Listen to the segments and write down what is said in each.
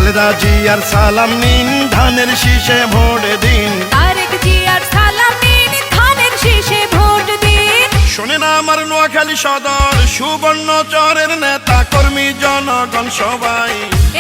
খালেদা জিয়ার সালাম নিন, ধানের শীষে ভোট দিন। তারেক জিয়ার সালাম নিন, ধানের শীষে ভোট দিন। শোনেন আমার নোয়াখালী সদর সুবর্ণচরের নেতা কর্মী জনগণ সবাই,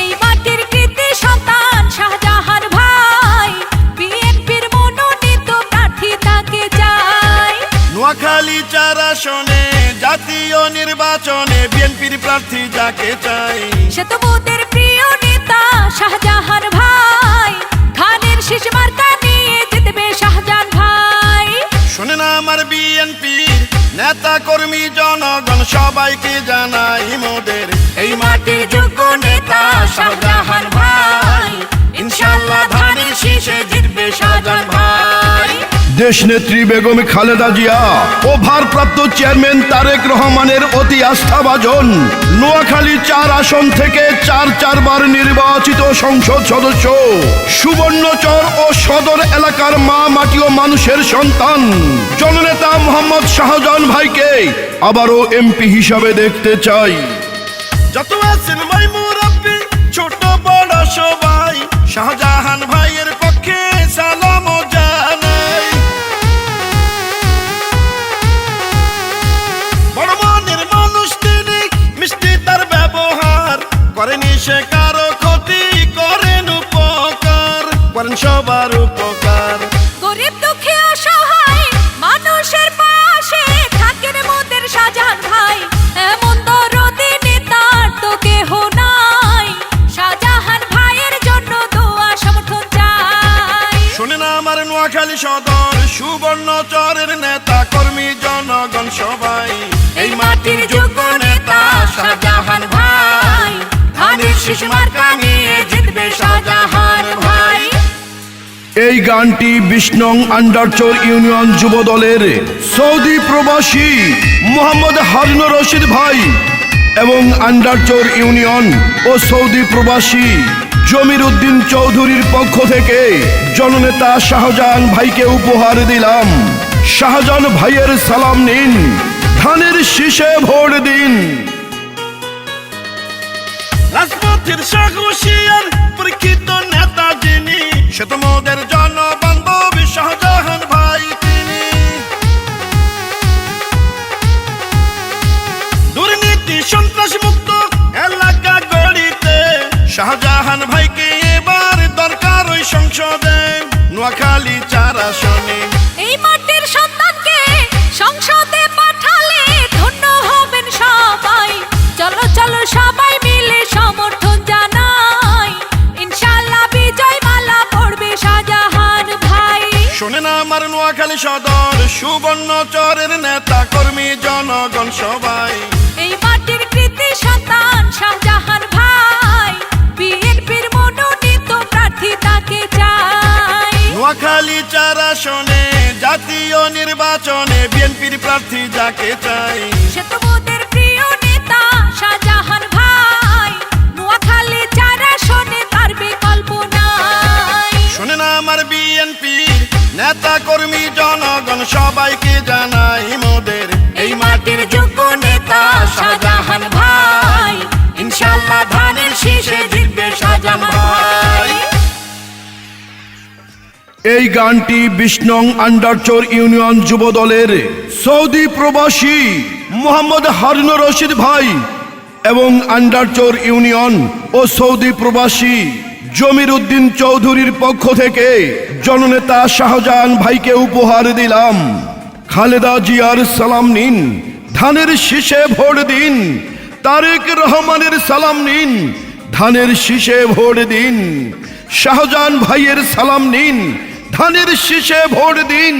এই মাটির কৃতি সন্তান শাহজাহান ভাই, বিএনপির মনোনীত প্রার্থী তাকে চাই। নোয়াখালী 4 আসনে জাতীয় নির্বাচনে বিএনপির প্রার্থী যাকে চাই, সে তো মোদের প্রিয় নেতা শাহজাহান ভাই, ধানের শীষ মার্কা নিয়ে জিতবে শাহজাহান ভাই। শোনেন আমার বিএনপির নেতা কর্মী জনগণ সবাইকে জানাই মোদের এই মাটির যোগ্য নেতা শাহজাহান ভাই, ইনশাআল্লাহ ধানের শীষে জিতবে শাহজাহান ভাই। দেশনেত্রী বেগম খালেদা জিয়া ও ভারপ্রাপ্ত চেয়ারম্যান তারেক রহমানের অতি আস্থাভাজন নোয়াখালী 4 আসন থেকে 4 বার নির্বাচিত সংসদ সদস্য, সুবর্ণচর ও সদর এলাকার মা মাটি ও মানুষের সন্তান জননেতা মোহাম্মদ শাহজাহান ভাইকে আবারও এমপি হিসাবে দেখতে চাই। যত আছেন ভাই মুরব্বি ছোট বড় সবাই, শাহজাহান ভাইয়ের পক্ষে সালাম জানাই। বড় মনের মানুষ তিনি, মিষ্টি তার ব্যবহার, করেনি সে কারো ক্ষতি, করেন উপকার, করেন সবার উপকার। গরিব দুঃখী অসহায় মানুষের পাশে থাকেন মোদের শাহজাহান ভাই, এমন দরদি নেতার তো কেহ নাই, শাহজাহান ভাইয়ের জন্য দোয়া সমর্থন চাই। শোনেন আমার নোয়াখালী সদর সুবর্ণচরের নেতা কর্মী জনগণ সবাই, এই মাটির যোগ্য নেতা শাহজাহান ভাই, ধানের শীষ মার্কা নিয়ে জিতবে শাহজাহান ভাই। এই গানটি 20 নং আন্ডারচর ইউনিয়ন যুব দলের সৌদি প্রবাসী মোহাম্মদ হারুনুর রশিদ ভাই এবং আন্ডারচর ইউনিয়ন ও সৌদি প্রবাসী জমির উদ্দিন চৌধুরীর পক্ষ থেকে জননেতা শাহজাহান ভাইকে উপহার দিলাম। শাহজাহান ভাইয়ের সালাম নিন, ধানের শীষে ভোট দিন। রাজপথের সাহসিয়ার পরীক্ষিত নেতা যিনি, সে তো মোদের জনবান্ধব শাহজাহান ভাই তিনি। দুর্নীতি সন্ত্রাস মুক্ত এলাকা গড়িতে শাহজাহান ভাইকে এবার দরকার ওই সংসদে, নোয়াখালী 4 আসনে। এই মাটির সন্তানকে সংসদে পাঠালে ধন্য হবেন সবাই, চলো চলো সবাই মিলে সমর্থন জানাই, ইনশাআল্লাহ বিজয় মালা পড়বে শাহজাহান ভাই। শোনেন আমার নোয়াখালী সদর সুবর্ণচরের নেতা কর্মী জনগণ সবাই, এই মাটির কৃতি সন্তান শাহজাহান ভাই, বিএনপির মনোনীত প্রার্থী তাকে চাই। নোয়াখালী 4 আসনে জাতীয় নির্বাচনে বিএনপির প্রার্থী যাকে চাই, সে তো মোদের প্রিয় নেতা শাহজাহান ভাই, নোয়াখালী 4 আসনে তার বিকল্প নাই। শোনেন আমার বিএনপির নেতা কর্মী জনগণ সবাইকে জানাই মোদের এই মাটির যোগ্য নেতা শাহজাহান ভাই, ইনশাআল্লাহ ধানের শীষে জিতবে শাহজাহান ভাই। এই গানটি 20 নং আন্ডারচর ইউনিয়ন যুব দলের সৌদি প্রবাসী মোহাম্মদ হারুনুর রশিদ ভাই এবং আন্ডারচর ইউনিয়ন ও সৌদি প্রবাসী জমির উদ্দিন চৌধুরীর পক্ষ থেকে জননেতা শাহজাহান ভাইকে উপহার দিলাম। খালেদা জিয়ার সালাম নিন, ধানের শীষে ভোট দিন। তারেক রহমানের সালাম নিন, ধানের শীষে ভোট দিন। শাহজাহান ভাইয়ের সালাম নিন, ধানের শীষে ভোট দিন।